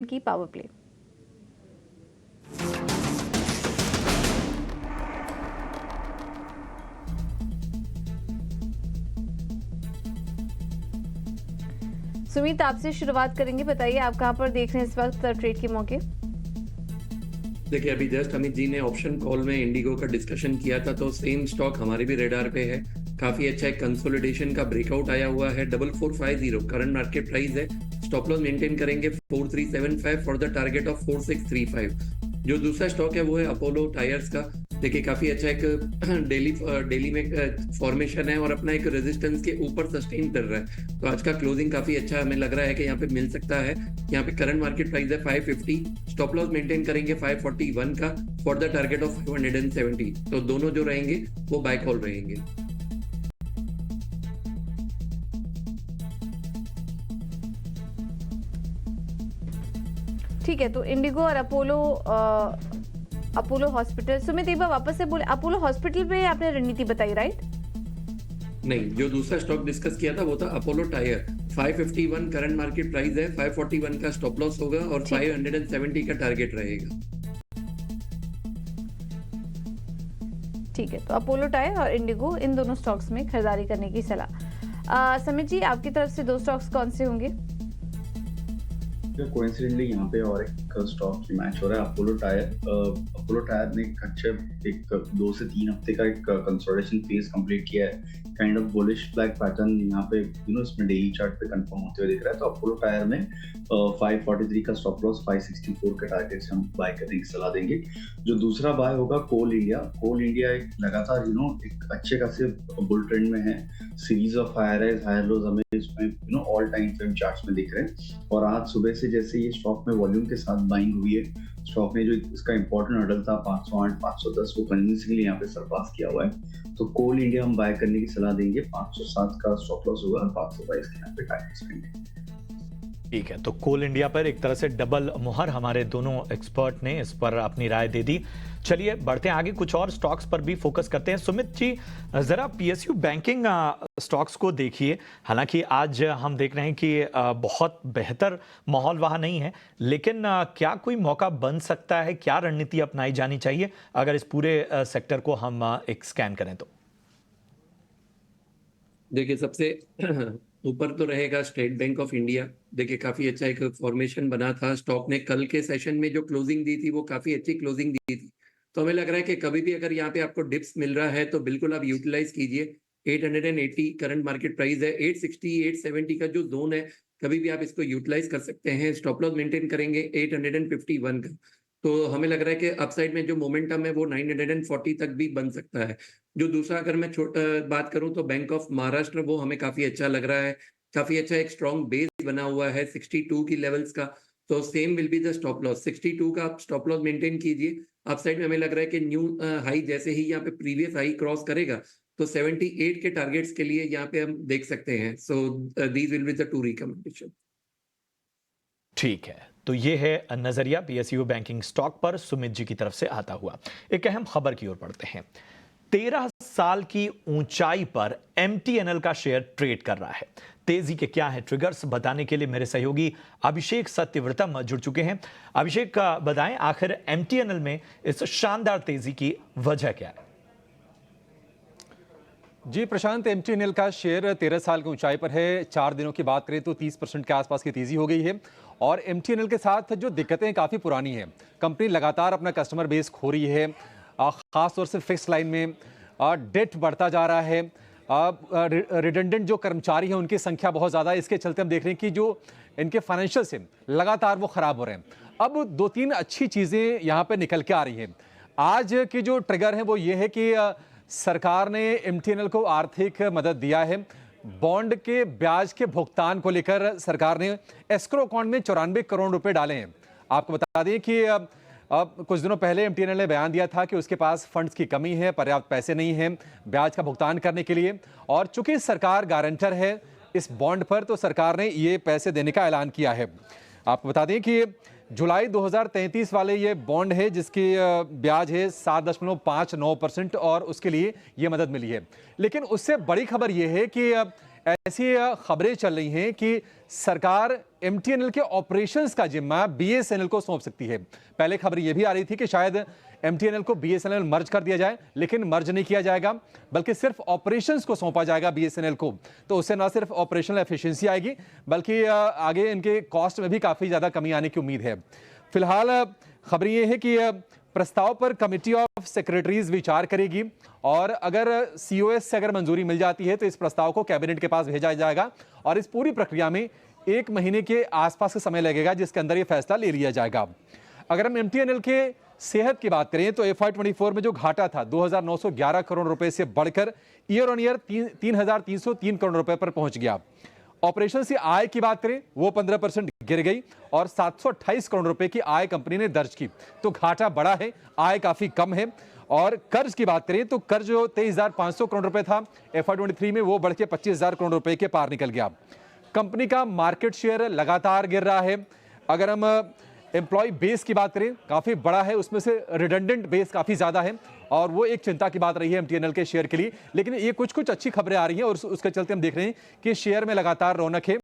की power play. Sumit, आपसे शुरुआत करेंगे। बताइए आप कहां पर देख रहे हैं इस वक्त ट्रेड के मौके। देखिए, अभी जस्ट अमित जी ने ऑप्शन कॉल में इंडिगो का डिस्कशन किया था, तो सेम स्टॉक हमारे भी रेडार पे है। काफी अच्छा एक कंसोलिडेशन का ब्रेकआउट आया हुआ है। 4450 करंट मार्केट प्राइस है। स्टॉप लॉस मेंटेन करेंगे 4375 फॉर द टारगेट ऑफ 4635। जो दूसरा स्टॉक है वो है अपोलो टायर्स का। देखिए, काफी अच्छा एक डेली में फॉर्मेशन है और अपना एक रेजिस्टेंस के ऊपर सस्टेन कर रहा है। तो आज का क्लोजिंग काफी अच्छा हमें लग रहा है कि यहाँ पे मिल सकता है। यहाँ पे करंट मार्केट प्राइस है 550। स्टॉप लॉस मेंटेन करेंगे 541 का फॉर द टारगेट ऑफ 570। तो दोनों जो रहेंगे वो बाय कॉल रहेंगे। ठीक है, तो इंडिगो और अपोलो हॉस्पिटल। सुमित, एक बार वापस से बोले, अपोलो हॉस्पिटल पे आपने रणनीति बताई, राइट? नहीं, जो दूसरा स्टॉक डिस्कस किया था वो था Apollo tyre. 551 current market price है। 541 का स्टॉप लॉस होगा और 570 का टारगेट रहेगा। ठीक है, तो अपोलो टायर और इंडिगो, इन दोनों स्टॉक्स में खरीदारी करने की सलाह। समित जी, आपकी तरफ से दो स्टॉक्स कौन से होंगे? कोइंसिडेंटली यहाँ पे और एक स्टॉक की मैच हो रहा है, अपोलो टायर। अपोलो टायर ने एक 2 से 3 हफ्ते का एक कंसोलिडेशन फेज कंप्लीट किया है। Kind of bullish flag pattern यहाँ पे इसमें डेली चार्ट पे कंफर्म होते हुए दिख रहा है। तो अपोलो टायर में 543 का स्टॉप लॉस, 564 के टारगेट से हम बाय करने की सलाह देंगे। जो दूसरा बाय होगा कोल इंडिया। कोल इंडिया एक लगातार एक अच्छे खासे बुल ट्रेंड में है। सीरीज ऑफ हायर लोज हमें इसमें ऑल टाइम फ्रेम चार्ट्स में दिख रहे हैं। और आज सुबह से जैसे ये स्टॉक में वॉल्यूम के साथ बाइंग हुई है, स्टॉक ने जो इसका इंपॉर्टेंट हर्डल था 508 510 वो कन्विंसिंगली यहाँ पे सरपास किया हुआ है। तो कोल इंडिया हम बाय करने की सलाह देंगे। 507 का स्टॉप लॉस होगा और 522 के यहाँ पे टारगेट्स रहेंगे। ठीक है, तो कोल इंडिया पर एक तरह से डबल मुहर हमारे दोनों एक्सपर्ट ने इस पर अपनी राय दे दी। चलिए बढ़ते हैं आगे, कुछ और स्टॉक्स पर भी फोकस करते हैं। सुमित जी, जरा पीएसयू बैंकिंग स्टॉक्स को देखिए। हालांकि आज हम देख रहे हैं कि बहुत बेहतर माहौल वहां नहीं है, लेकिन क्या कोई मौका बन सकता है? क्या रणनीति अपनाई जानी चाहिए अगर इस पूरे सेक्टर को हम एक स्कैन करें तो? देखिए, सबसे ऊपर तो रहेगा स्टेट बैंक ऑफ इंडिया। देखिए, काफी अच्छा एक फॉर्मेशन बना था। स्टॉक ने कल के सेशन में जो क्लोजिंग दी थी वो काफी अच्छी क्लोजिंग दी थी। तो हमें लग रहा है कि कभी भी अगर यहाँ पे आपको डिप्स मिल रहा है तो बिल्कुल आप यूटिलाइज कीजिए। 880 करंट मार्केट प्राइस है। 860 870 का जो जोन है, कभी भी आप इसको यूटिलाइज कर सकते हैं। स्टॉप लॉस मेंटेन करेंगे 851 का। तो हमें लग रहा है कि अपसाइड में जो मोमेंटम है वो 940 तक भी बन सकता है। जो दूसरा अगर मैं बात करूं तो बैंक ऑफ महाराष्ट्र, वो हमें काफी अच्छा लग रहा है। काफी अच्छा एक स्ट्रॉन्ग बेस बना हुआ है 62 की लेवल्स का। तो same will be the stop loss. 62 का आप स्टॉप लॉस मेंटेन कीजिए। अपसाइड में हमें लग रहा है कि न्यू हाई जैसे ही यहाँ पे प्रीवियस हाई क्रॉस करेगा तो 78 के टारगेट्स के लिए यहाँ पे हम देख सकते हैं। So these will be the two recommendation. ठीक है, तो ये है नजरिया पीएसयू बैंकिंग स्टॉक पर सुमित जी की तरफ से आता हुआ। एक अहम खबर की ओर बढ़ते हैं। 13 साल की ऊंचाई पर एमटीएनएल का शेयर ट्रेड कर रहा है। तेजी के क्या है ट्रिगर्स, बताने के लिए मेरे सहयोगी अभिषेक सत्यव्रतम जुड़ चुके हैं। अभिषेक, बताएं आखिर एमटीएनएल में इस शानदार तेजी की वजह क्या है? जी प्रशांत, एमटीएनएल का शेयर 13 साल की ऊंचाई पर है। 4 दिनों की बात करें तो 30% के आसपास की तेजी हो गई है। और एमटीएनएल के साथ जो दिक्कतें काफ़ी पुरानी हैं, कंपनी लगातार अपना कस्टमर बेस खो रही है। ख़ास तौर से फिक्स लाइन में डेट बढ़ता जा रहा है। रिडंडेंट जो कर्मचारी हैं उनकी संख्या बहुत ज़्यादा है। इसके चलते हम देख रहे हैं कि जो इनके फाइनेंशियल से लगातार वो ख़राब हो रहे हैं। अब 2-3 अच्छी चीज़ें यहाँ पर निकल के आ रही हैं। आज की जो ट्रिगर है वो ये है कि सरकार ने एमटीएनएल को आर्थिक मदद दिया है। बॉन्ड के ब्याज के भुगतान को लेकर सरकार ने एस्क्रो अकाउंट में 94 करोड़ रुपए डाले हैं। आपको बता दें कि अब कुछ दिनों पहले एमटीएनएल ने बयान दिया था कि उसके पास फंड्स की कमी है, पर्याप्त पैसे नहीं हैं ब्याज का भुगतान करने के लिए। और चूंकि सरकार गारंटर है इस बॉन्ड पर, तो सरकार ने ये पैसे देने का ऐलान किया है। आपको बता दें कि जुलाई 2033 वाले ये बॉन्ड है जिसकी ब्याज है 7.59% और उसके लिए ये मदद मिली है। लेकिन उससे बड़ी खबर ये है कि ऐसी खबरें चल रही हैं कि सरकार एमटीएनएल के ऑपरेशंस का जिम्मा बीएसएनएल को सौंप सकती है। पहले खबर यह भी आ रही थी कि शायद एमटीएनएल को बीएसएनएल मर्ज कर दिया जाए, लेकिन मर्ज नहीं किया जाएगा, बल्कि सिर्फ ऑपरेशंस को सौंपा जाएगा बीएसएनएल को। तो उससे ना सिर्फ ऑपरेशनल एफिशिएंसी आएगी, बल्कि आगे इनके कॉस्ट में भी काफी ज्यादा कमी आने की उम्मीद है। फिलहाल खबर यह है कि प्रस्ताव पर कमिटी ऑफ सेक्रेटरीज विचार करेगी और अगर सीओएस से अगर मंजूरी मिल जाती है तो इस प्रस्ताव को कैबिनेट के पास भेजा जाएगा और इस पूरी प्रक्रिया में 1 महीने के आसपास का समय लगेगा, जिसके अंदर यह फैसला ले लिया जाएगा। अगर हम एमटीएनएल के सेहत की बात करें तो FY24 में जो घाटा था 2,911 करोड़ रुपए से बढ़कर ईयर ऑन ईयर 3,303 करोड़ रुपए पर पहुंच गया। ऑपरेशन से आय की बात करें वो 15% गिर गई और 728 करोड़ रुपए की आय कंपनी ने दर्ज की। तो घाटा बड़ा है, आय काफी कम है। और कर्ज की बात करें तो कर्ज जो 23,500 करोड़ रुपए था FY23 में, वो बढ़ के 25,000 करोड़ रुपए के पार निकल गया। कंपनी का मार्केट शेयर लगातार गिर रहा है। अगर हम एम्प्लॉय बेस की बात करें, काफी बड़ा है, उसमें से रिडंडेंट बेस काफी ज्यादा है और वो एक चिंता की बात रही है एमटीएनएल के शेयर के लिए। लेकिन ये कुछ अच्छी खबरें आ रही हैं और उसके चलते हम देख रहे हैं कि शेयर में लगातार रौनक है।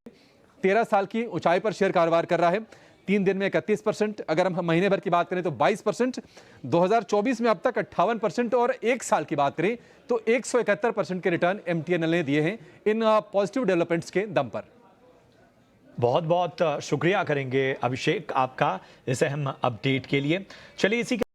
13 साल की ऊंचाई पर शेयर कारोबार कर रहा है। 3 दिन में 31%, अगर हम महीने भर की बात करें तो 22%, 2024 में अब तक 58% और 1 साल की बात करें तो 171% के रिटर्न एमटीएनएल ने दिए हैं इन पॉजिटिव डेवलपमेंट्स के दम पर। बहुत बहुत शुक्रिया करेंगे अभिषेक आपका इस अहम अपडेट के लिए। चलिए इसी